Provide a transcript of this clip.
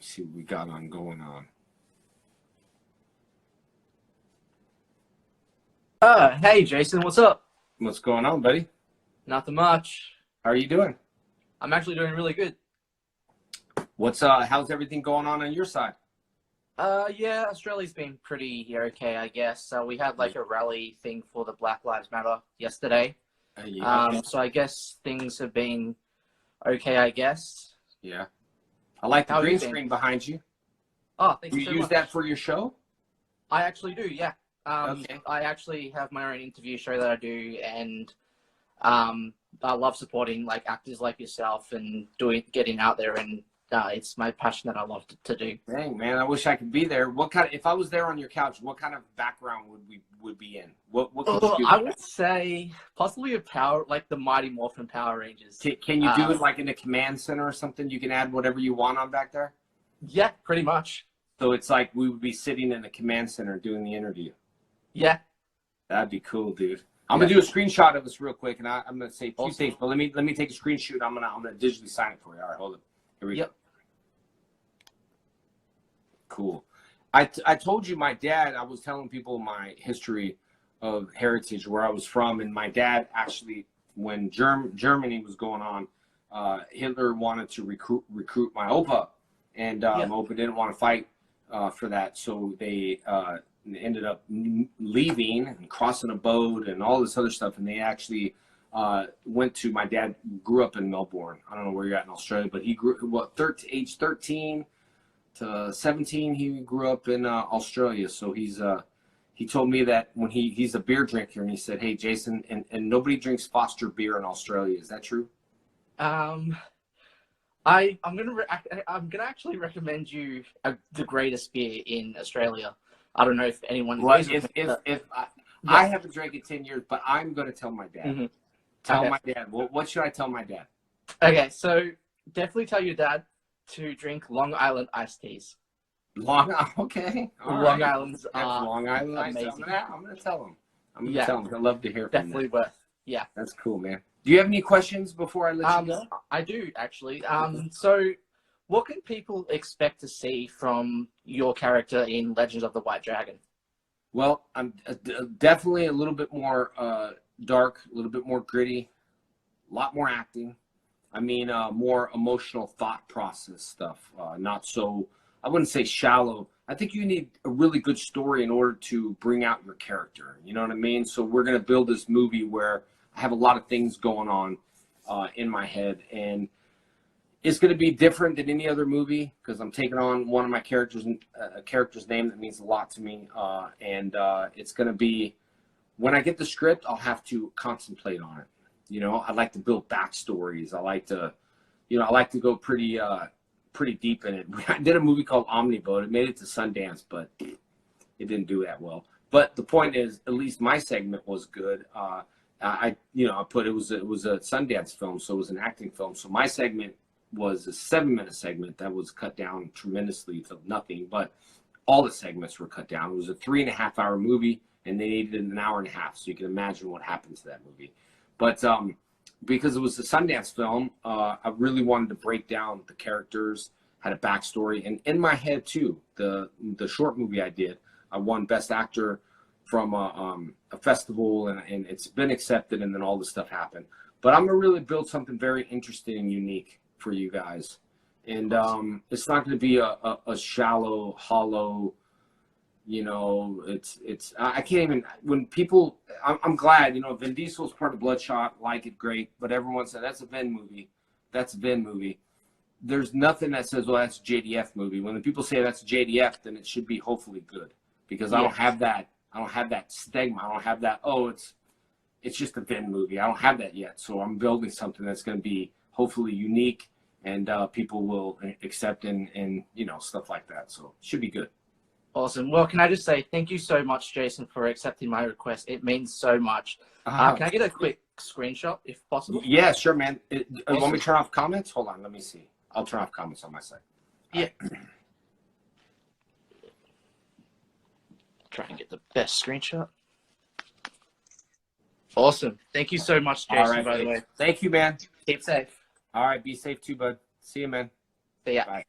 see what we got on going on. Hey Jason, what's up? What's going on, buddy? Nothing much. How are you doing? I'm actually doing really good. How's everything going on your side? Yeah, Australia's been pretty okay, I guess. We had like a rally thing for the Black Lives Matter yesterday. Yeah. So I guess things have been okay, I guess. Yeah. I like the How green you been? screen behind you. Oh, thank Do you you so use much. that for your show? I actually do, yeah. Okay. I actually have my own interview show that I do, and I love supporting like actors like yourself and getting out there, and it's my passion that I love to do. Dang, man, I wish I could be there. If I was there on your couch, what kind of background would be in? What could you do? I would say possibly like the Mighty Morphin Power Rangers. Can you do it like in a command center or something? You can add whatever you want on back there? Yeah, pretty much. So it's like we would be sitting in the command center doing the interview. Yeah. That'd be cool, dude. I'm gonna do a screenshot of this real quick, and I'm gonna say two things. But let me take a screenshot. I'm gonna digitally sign it for you. All right, hold it. Here we go. Cool. I told you my dad. I was telling people my history of heritage, where I was from, and my dad actually, when Germany was going on, Hitler wanted to recruit my opa, and my opa didn't want to fight for that, so they ended up leaving and crossing a boat and all this other stuff, and they actually went to, my dad grew up in Melbourne. I don't know where you're at in Australia, but he grew, age 13 to 17, he grew up in Australia. So he told me that when he's a beer drinker, and he said, hey, Jason, and nobody drinks Foster beer in Australia. Is that true? I'm gonna actually recommend you the greatest beer in Australia. I don't know if anyone. Well, I haven't drank it 10 years, but I'm going to tell my dad. Mm-hmm. Tell my dad. Well, what should I tell my dad? Okay, so definitely tell your dad to drink Long Island iced teas. Okay. Long Island's Long Island amazing. I'm going to tell him. I'm going to tell him. He'll love to hear from Definitely worth. Yeah. That's cool, man. Do you have any questions before I let you go? I do actually. So what can people expect to see from your character in Legends of the White Dragon? Well, I'm definitely a little bit more dark, a little bit more gritty, a lot more acting. I mean, more emotional thought process stuff. Not so, I wouldn't say shallow. I think you need a really good story in order to bring out your character. You know what I mean? So we're going to build this movie where I have a lot of things going on in my head, and it's going to be different than any other movie because I'm taking on one of my characters, a character's name that means a lot to me, and it's going to be, when I get the script, I'll have to contemplate on it. You know, I like to build backstories. I like to go pretty deep in it. I did a movie called Omniboat. It made it to Sundance, but it didn't do that well. But the point is, at least my segment was good. I put it was a Sundance film, so it was an acting film. So my segment was a 7-minute segment that was cut down tremendously to nothing, but all the segments were cut down. It was a 3.5-hour movie, and they needed an hour and a half, so you can imagine what happened to that movie. But because it was a Sundance film, I really wanted to break down the characters, had a backstory, and in my head too, the short movie I did, I won Best Actor from a festival, and it's been accepted, and then all this stuff happened. But I'm gonna really build something very interesting and unique for you guys, and it's not going to be a shallow, hollow, you know, I can't even, when people, I'm glad, you know, Vin Diesel's part of Bloodshot, like it, great, but everyone said that's a Vin movie, there's nothing that says, well, that's a JDF movie. When the people say that's a JDF, then it should be hopefully good, because I don't have that stigma, I don't have that, oh, it's just a Vin movie, I don't have that yet. So I'm building something that's going to be hopefully unique, and people will accept and you know, stuff like that. So it should be good. Awesome. Well, can I just say thank you so much, Jason, for accepting my request. It means so much. Can I get a quick screenshot if possible? Yeah, sure, man. You want me to turn off comments? Hold on, let me see. I'll turn off comments on my side. Yeah. Try and get the best screenshot. Awesome. Thank you so much, Jason, all right, by the way. Thank you, man. Keep safe. All right, be safe too, bud. See you, man. See ya. Bye.